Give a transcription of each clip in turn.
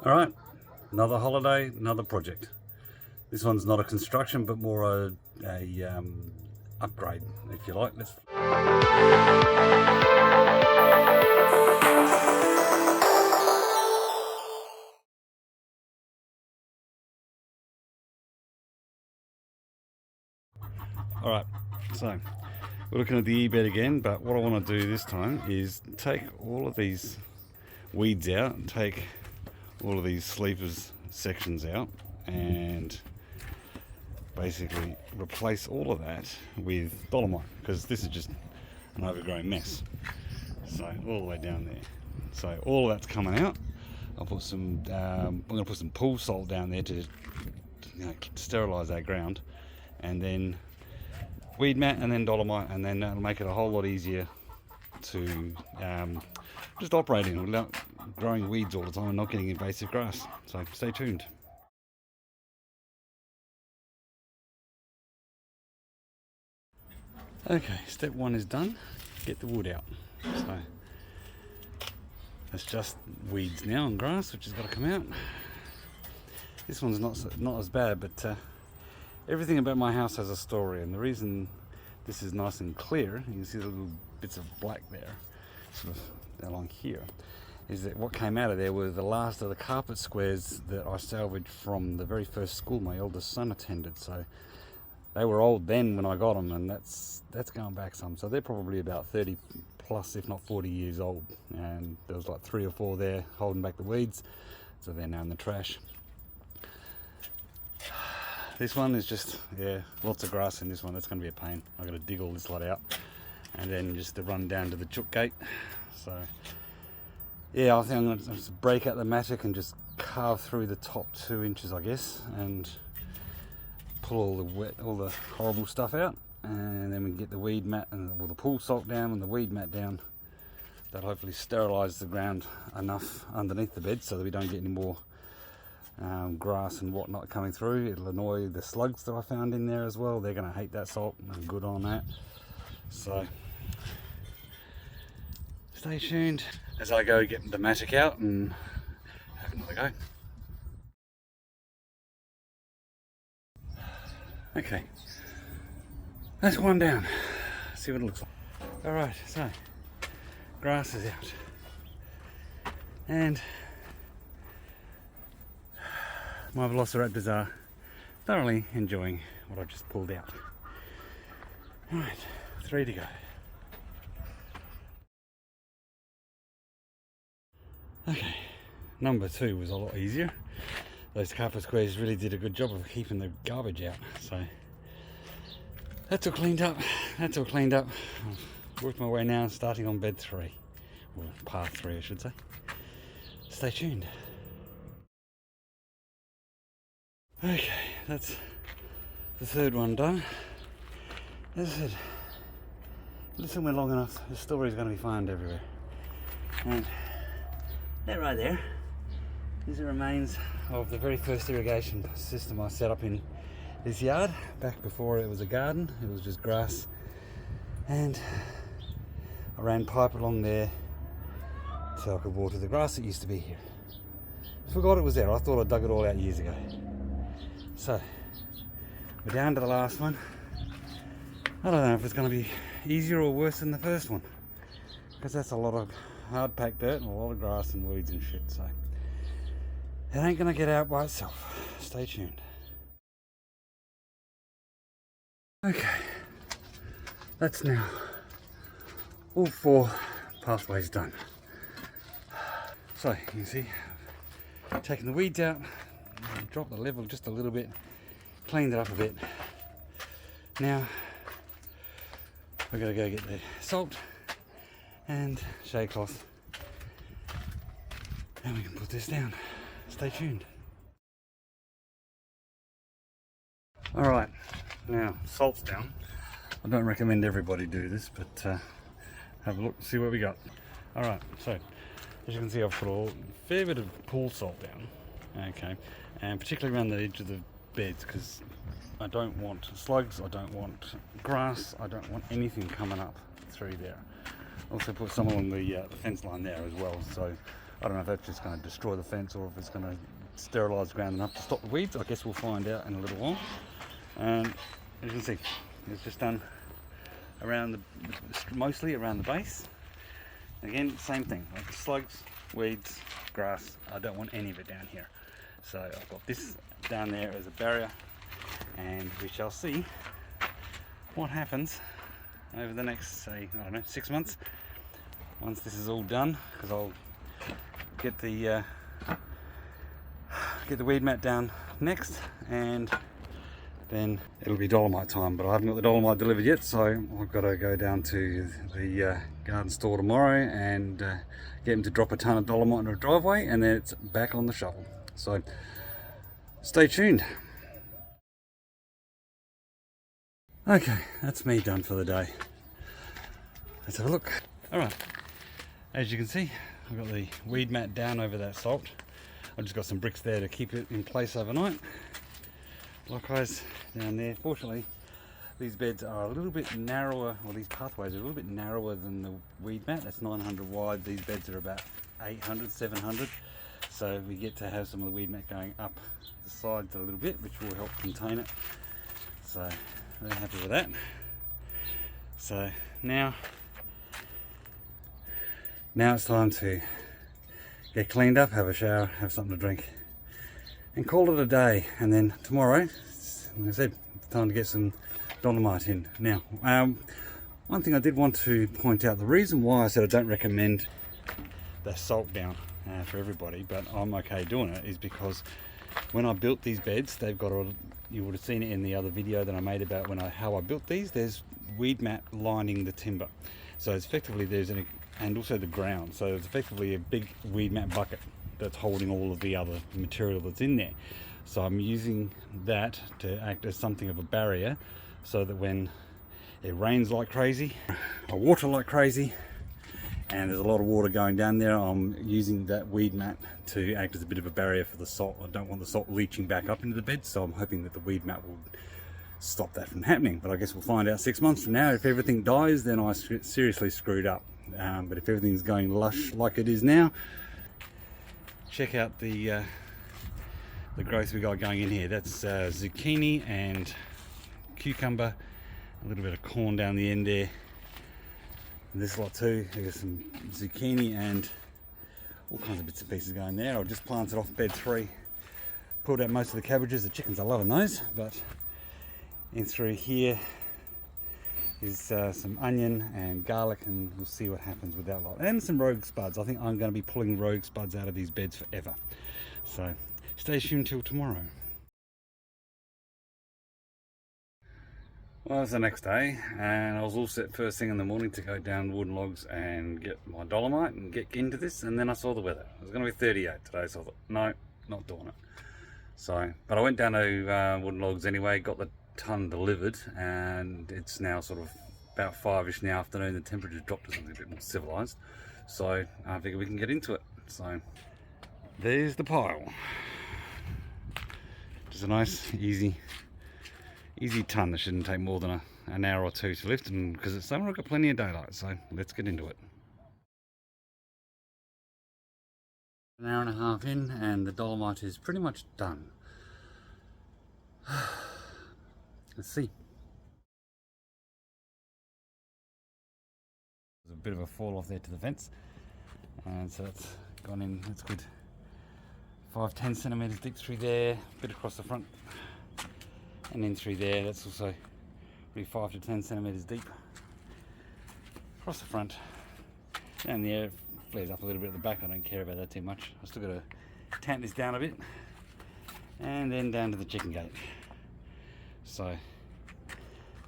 All right, another holiday, another project. This one's not a construction, but more a upgrade, if you like. All right, so we're looking at the E-bed again, but what I want to do this time is take all of these weeds out and take all of these sleepers sections out and basically replace all of that with dolomite, because this is just an overgrown mess. So all the way down there. So all of that's coming out. I'll put some I'm going to put some pool salt down there to sterilize our ground, and then weed mat, and then dolomite, and then that'll make it a whole lot easier to just operate in without growing weeds all the time and not getting invasive grass. So stay tuned. Okay, step one is done. Get the wood out. So it's just weeds now and grass, which has got to come out. This one's not as bad, but everything about my house has a story, and the reason this is nice and clear, you can see the little bits of black there, sort of along here, is that what came out of there were the last of the carpet squares that I salvaged from the very first school my eldest son attended. So they were old then when I got them, and that's going back some. So they're probably about 30 plus, if not 40 years old. And there was like 3 or 4 there holding back the weeds, so they're now in the trash. This one is just, lots of grass in this one. That's going to be a pain. I've got to dig all this lot out and then just to run down to the chook gate. So yeah, I think I'm going to just break out the mattock and just carve through the top 2 inches, I guess, and pull all the horrible stuff out, and then we can get the weed mat and the pool salt down and the weed mat down. That'll hopefully sterilise the ground enough underneath the bed so that we don't get any more grass and whatnot coming through. It'll annoy the slugs that I found in there as well. They're going to hate that salt. I'm good on that. So stay tuned as I go get the mattock out and have another go. Okay, that's one down. Let's see what it looks like. Alright, so grass is out, and my velociraptors are thoroughly enjoying what I've just pulled out. Alright, 3 to go. Okay, number 2 was a lot easier. Those carpet squares really did a good job of keeping the garbage out. So that's all cleaned up. I've worked my way now, starting on bed 3. Or part 3, I should say. Stay tuned. Okay, that's the 3rd one done. As I said, listen, we're long enough, the story's going to be found everywhere. And that right there is the remains of the very first irrigation system I set up in this yard. Back before it was a garden, it was just grass, and I ran pipe along there so I could water the grass that used to be here. Forgot it was there. I thought I dug it all out years ago. So we're down to the last one. I don't know if it's going to be easier or worse than the first one, because that's a lot of hard packed dirt and a lot of grass and weeds and shit. So it ain't going to get out by itself. Stay tuned. Okay, that's now all 4 pathways done. So you can see, taking the weeds out, drop the level just a little bit, cleaned it up a bit. Now we're going to go get the salt and shade cloth, and we can put this down. Stay tuned. Alright, now salt's down. I don't recommend everybody do this, but have a look, see what we got. Alright, so as you can see, I've put a fair bit of pool salt down, okay, and particularly around the edge of the beds, because I don't want slugs, I don't want grass, I don't want anything coming up through there. Also put some along the fence line there as well, so I don't know if that's just going to destroy the fence or if it's going to sterilise the ground enough to stop the weeds. I guess we'll find out in a little while. And as you can see, it's just done around mostly around the base. Again, same thing, like slugs, weeds, grass. I don't want any of it down here. So I've got this down there as a barrier, and we shall see what happens over the next, say, I don't know, 6 months once this is all done, because I'll get the weed mat down next, and then it'll be dolomite time. But I haven't got the dolomite delivered yet, so I've got to go down to the garden store tomorrow and get him to drop a ton of dolomite in a driveway, and then it's back on the shovel. So stay tuned. Okay, that's me done for the day. Let's have a look. Alright, as you can see, I've got the weed mat down over that salt. I've just got some bricks there to keep it in place overnight. Likewise down there. Fortunately, these beds are a little bit narrower, or these pathways are a little bit narrower than the weed mat. That's 900 wide. These beds are about 800, 700. So we get to have some of the weed mat going up the sides a little bit, which will help contain it. So very happy with that. So now it's time to get cleaned up, have a shower, have something to drink, and call it a day. And then tomorrow, like I said, it's time to get some dolomite in. Now, one thing I did want to point out, the reason why I said I don't recommend the salt down for everybody, but I'm okay doing it, is because when I built these beds, they've got you would have seen it in the other video that I made about how I built these. There's weed mat lining the timber, so it's effectively and also the ground, so it's effectively a big weed mat bucket that's holding all of the other material that's in there. So I'm using that to act as something of a barrier, so that when it rains like crazy, I water like crazy, and there's a lot of water going down there, I'm using that weed mat to act as a bit of a barrier for the salt. I don't want the salt leaching back up into the bed, so I'm hoping that the weed mat will stop that from happening. But I guess we'll find out 6 months from now. If everything dies, then I seriously screwed up. But if everything's going lush like it is now, check out the growth we got going in here. That's zucchini and cucumber, a little bit of corn down the end there. And this lot too, there's some zucchini and all kinds of bits and pieces going there. I've just planted off bed 3, pulled out most of the cabbages. The chickens are loving those, but in through here is some onion and garlic, and we'll see what happens with that lot. And some rogue spuds. I think I'm going to be pulling rogue spuds out of these beds forever. So stay tuned till tomorrow. Well, it's the next day, and I was all set first thing in the morning to go down wooden logs and get my dolomite and get into this, and then I saw the weather. It was going to be 38 today, so I thought, no, not doing it. So, but I went down to wooden logs anyway, got the ton delivered, and it's now sort of about 5ish in the afternoon. The temperature dropped to something a bit more civilized, so I figure we can get into it. So there's the pile. Just a nice easy ton that shouldn't take more than an hour or two to lift, and because it's summer I've got plenty of daylight, so let's get into it. An hour and a half in, and the dolomite is pretty much done. Let's see. There's a bit of a fall off there to the fence, and so it's gone in. It's good 5-10 centimeters deep through there, a bit across the front, and in through there. That's also probably 5 to 10 centimeters deep across the front. Down there it flares up a little bit at the back. I don't care about that too much. I've still got to tamp this down a bit, and then down to the chicken gate. So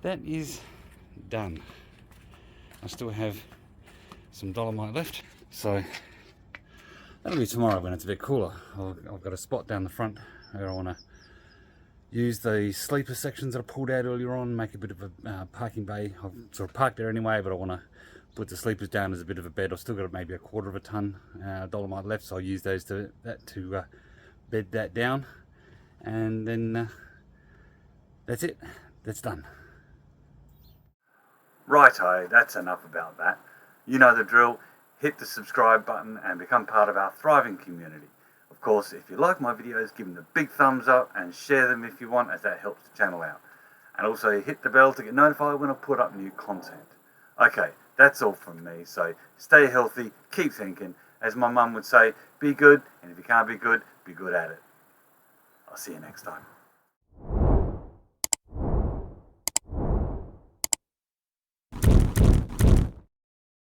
that is done. I still have some dolomite left, so that'll be tomorrow when it's a bit cooler. I've got a spot down the front where I want to use the sleeper sections that I pulled out earlier on, make a bit of a parking bay. I've sort of parked there anyway, but I want to put the sleepers down as a bit of a bed. I've still got maybe a 1/4 of a ton dolomite left, so I'll use those to bed that down, and then that's it. That's done. Righto, that's enough about that. You know the drill. hit the subscribe button and become part of our thriving community. Of course, if you like my videos, give them the big thumbs up and share them if you want, as that helps the channel out. And also hit the bell to get notified when I put up new content. Okay, that's all from me, so stay healthy, keep thinking. As my mum would say, be good, and if you can't be good at it. I'll see you next time.